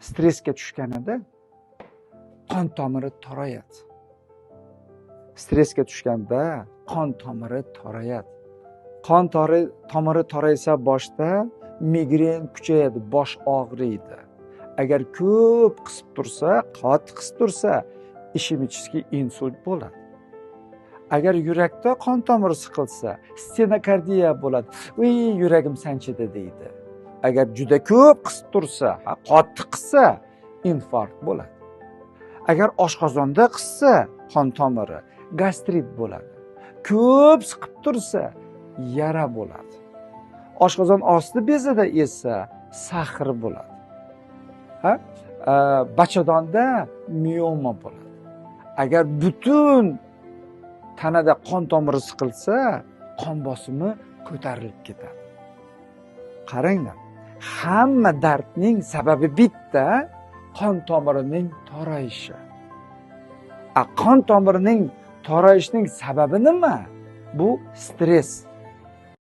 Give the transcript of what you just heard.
stressga tushganida qon tomiri torayadi. Stressga tushganda qon tomiri torayadi. Qon tomiri toraysa boshda migren kuchayadi, bosh og'riydi. Agar ko'p qisib tursa, qattiq qisib tursa, ishemический insult bo'ladi. Agar yurakda qon tomiri siqilsa, stenokardiya bo'ladi. Uy, yuragim sanchidi deydi. Agar juda ko'p qisib tursa, qattiq qissa, infarkt bo'ladi. Agar oshqozonda qissa, qon tomiri, gastrit bo'ladi. Ko'p siqib tursa, yara bo'ladi. Oshqozon osti bezida esa sahr bo'ladi. Bachadonda mioma bo'ladi. Agar butun tanada qon tomiri siqilsa, qon bosimi ko'tarilib ketadi. Qaranglar, hamma dardning sababi bitta, qon tomirining torayishi. Qon tomirining torayishining sababi nima? Bu stress.